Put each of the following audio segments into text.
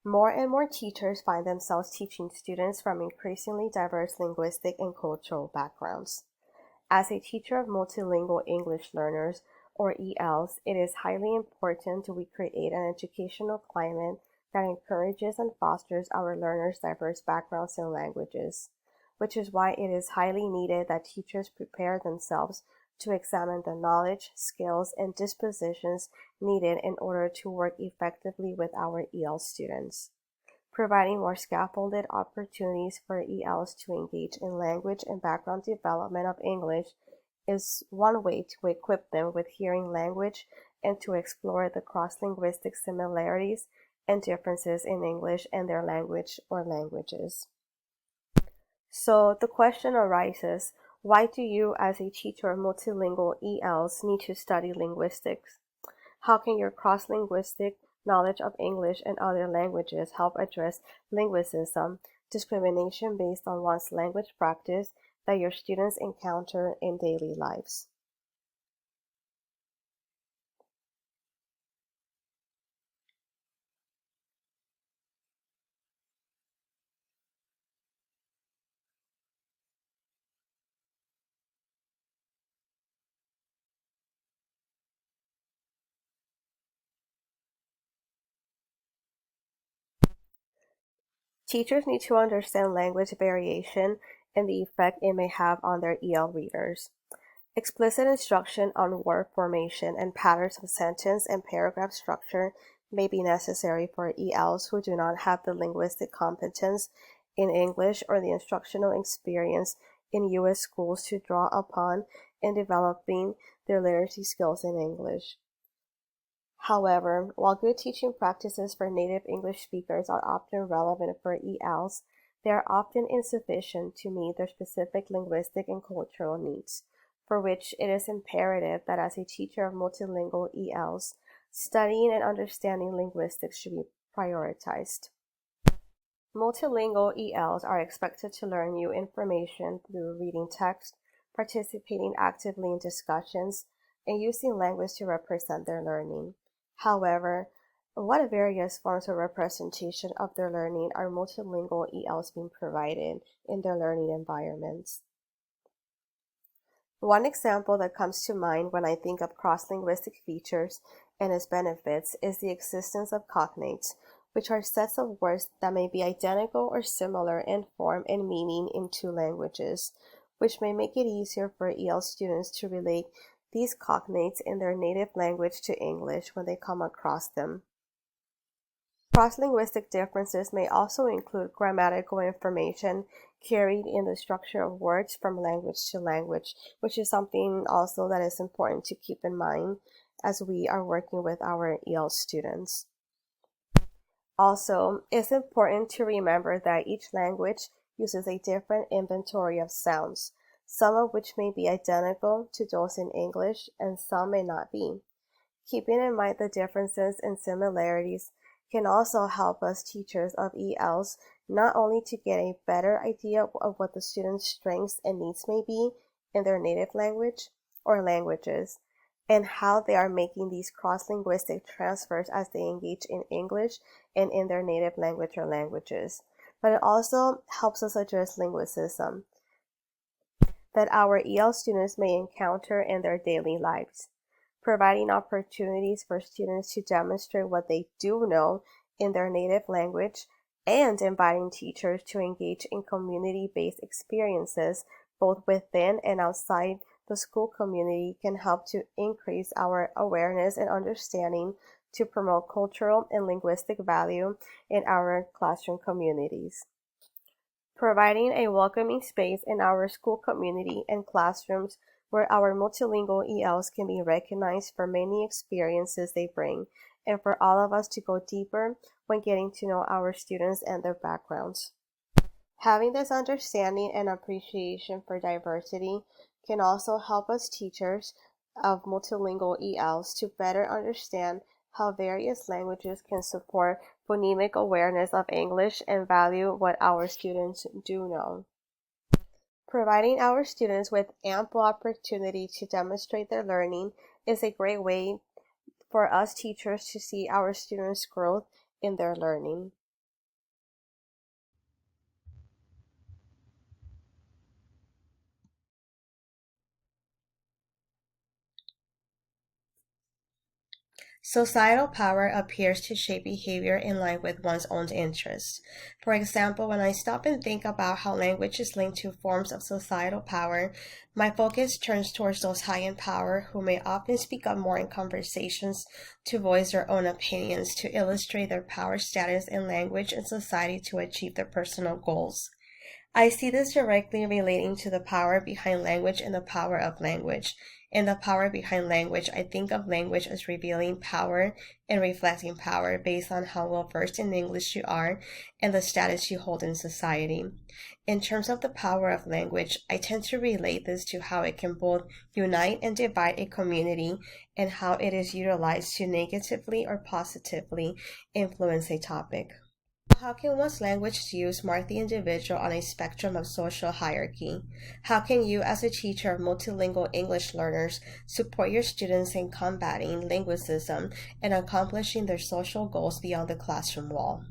More and more teachers find themselves teaching students from increasingly diverse linguistic and cultural backgrounds. As a teacher of multilingual English learners, or ELs, it is highly important we create an educational climate that encourages and fosters our learners' diverse backgrounds and languages, which is why it is highly needed that teachers prepare themselves to examine the knowledge, skills, and dispositions needed in order to work effectively with our EL students. Providing more scaffolded opportunities for ELs to engage in language and background development of English is one way to equip them with hearing language and to explore the cross-linguistic similarities and differences in English and their language or languages. So the question arises, why do you as a teacher of multilingual ELs need to study linguistics? How can your cross-linguistic knowledge of English and other languages help address linguicism, discrimination based on one's language practice that your students encounter in daily lives? Teachers need to understand language variation and the effect it may have on their EL readers. Explicit instruction on word formation and patterns of sentence and paragraph structure may be necessary for ELs who do not have the linguistic competence in English or the instructional experience in U.S. schools to draw upon in developing their literacy skills in English. However, while good teaching practices for native English speakers are often relevant for ELs, they are often insufficient to meet their specific linguistic and cultural needs, for which it is imperative that as a teacher of multilingual ELs, studying and understanding linguistics should be prioritized. Multilingual ELs are expected to learn new information through reading text, participating actively in discussions, and using language to represent their learning. However, what various forms of representation of their learning are multilingual ELs being provided in their learning environments? One example that comes to mind when I think of cross-linguistic features and its benefits is the existence of cognates, which are sets of words that may be identical or similar in form and meaning in two languages, which may make it easier for EL students to relate these cognates in their native language to English when they come across them. Cross-linguistic differences may also include grammatical information carried in the structure of words from language to language, which is something also that is important to keep in mind as we are working with our EL students. Also, it's important to remember that each language uses a different inventory of sounds, some of which may be identical to those in English and some may not be. Keeping in mind the differences and similarities can also help us teachers of ELs not only to get a better idea of what the students' strengths and needs may be in their native language or languages, and how they are making these cross-linguistic transfers as they engage in English and in their native language or languages, but it also helps us address linguicism that our EL students may encounter in their daily lives, providing opportunities for students to demonstrate what they do know in their native language, and inviting teachers to engage in community-based experiences both within and outside the school community can help to increase our awareness and understanding to promote cultural and linguistic value in our classroom communities. Providing a welcoming space in our school community and classrooms where our multilingual ELs can be recognized for many experiences they bring, and for all of us to go deeper when getting to know our students and their backgrounds. Having this understanding and appreciation for diversity can also help us teachers of multilingual ELs to better understand how various languages can support phonemic awareness of English and value what our students do know. Providing our students with ample opportunity to demonstrate their learning is a great way for us teachers to see our students' growth in their learning. Societal power appears to shape behavior in line with one's own interests. For example, when I stop and think about how language is linked to forms of societal power, my focus turns towards those high in power who may often speak up more in conversations to voice their own opinions, to illustrate their power status in language and society to achieve their personal goals. I see this directly relating to the power behind language and the power of language. In the power behind language, I think of language as revealing power and reflecting power based on how well versed in English you are and the status you hold in society. In terms of the power of language, I tend to relate this to how it can both unite and divide a community and how it is utilized to negatively or positively influence a topic. How can one's language use mark the individual on a spectrum of social hierarchy? How can you, as a teacher of multilingual English learners, support your students in combating linguicism and accomplishing their social goals beyond the classroom wall?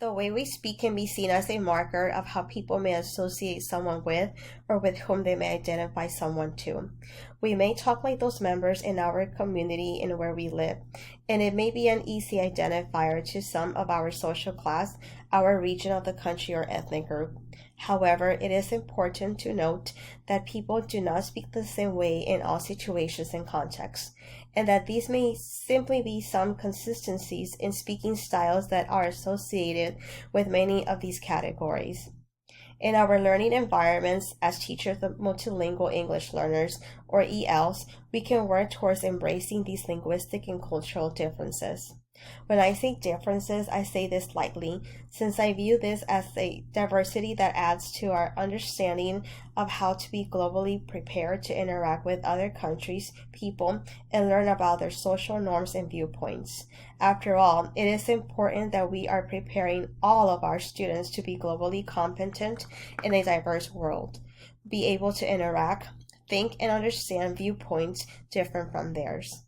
The way we speak can be seen as a marker of how people may associate someone with or with whom they may identify someone to. We may talk like those members in our community and where we live, and it may be an easy identifier to some of our social class, our region of the country, or ethnic group. However, it is important to note that people do not speak the same way in all situations and contexts, and that these may simply be some consistencies in speaking styles that are associated with many of these categories. In our learning environments as teachers of multilingual English learners, or ELs, we can work towards embracing these linguistic and cultural differences. When I say differences, I say this lightly, since I view this as a diversity that adds to our understanding of how to be globally prepared to interact with other countries, people, and learn about their social norms and viewpoints. After all, it is important that we are preparing all of our students to be globally competent in a diverse world, be able to interact, think, and understand viewpoints different from theirs.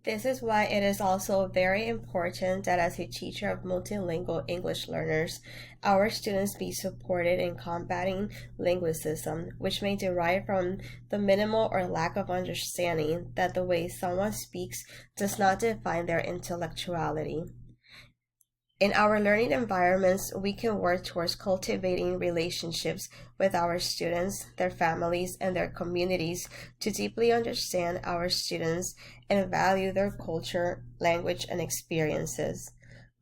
This is why it is also very important that as a teacher of multilingual English learners, our students be supported in combating linguicism, which may derive from the minimal or lack of understanding that the way someone speaks does not define their intellectuality. In our learning environments, we can work towards cultivating relationships with our students, their families, and their communities to deeply understand our students and value their culture, language, and experiences.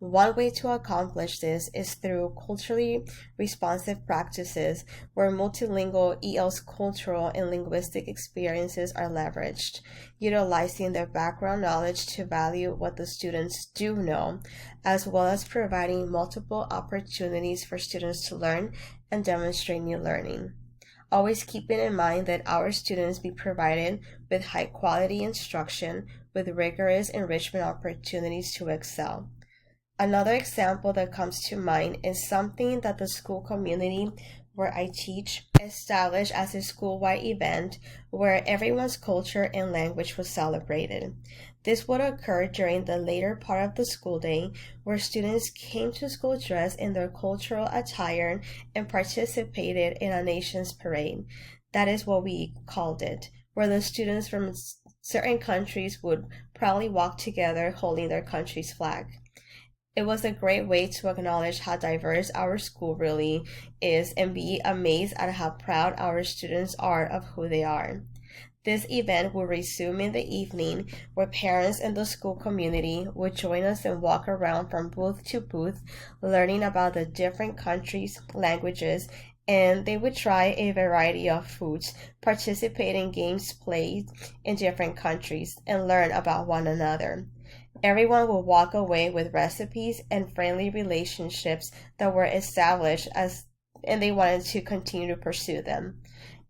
One way to accomplish this is through culturally responsive practices where multilingual EL's cultural and linguistic experiences are leveraged, utilizing their background knowledge to value what the students do know, as well as providing multiple opportunities for students to learn and demonstrate new learning. Always keeping in mind that our students be provided with high quality instruction with rigorous enrichment opportunities to excel. Another example that comes to mind is something that the school community where I teach established as a school-wide event where everyone's culture and language was celebrated. This would occur during the later part of the school day where students came to school dressed in their cultural attire and participated in a nation's parade. That is what we called it, where the students from certain countries would proudly walk together holding their country's flag. It was a great way to acknowledge how diverse our school really is and be amazed at how proud our students are of who they are. This event will resume in the evening where parents and the school community would join us and walk around from booth to booth, learning about the different countries, languages, and they would try a variety of foods, participate in games played in different countries, and learn about one another. Everyone will walk away with recipes and friendly relationships that were established and they wanted to continue to pursue them.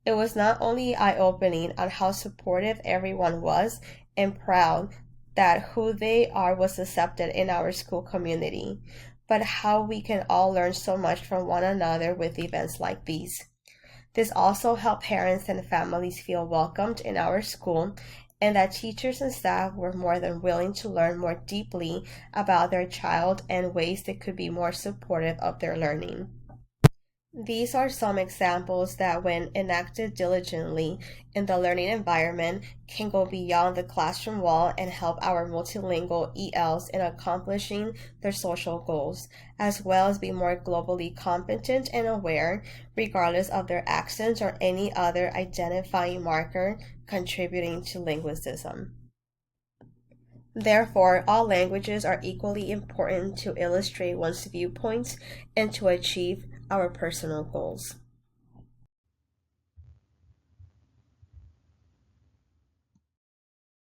It was not only eye-opening on how supportive everyone was and proud that who they are was accepted in our school community, but how we can all learn so much from one another with events like these. This also helped parents and families feel welcomed in our school, and that teachers and staff were more than willing to learn more deeply about their child and ways they could be more supportive of their learning. These are some examples that, when enacted diligently in the learning environment, can go beyond the classroom wall and help our multilingual ELs in accomplishing their social goals, as well as be more globally competent and aware, regardless of their accents or any other identifying marker contributing to linguicism. Therefore, all languages are equally important to illustrate one's viewpoints and to achieve our personal goals.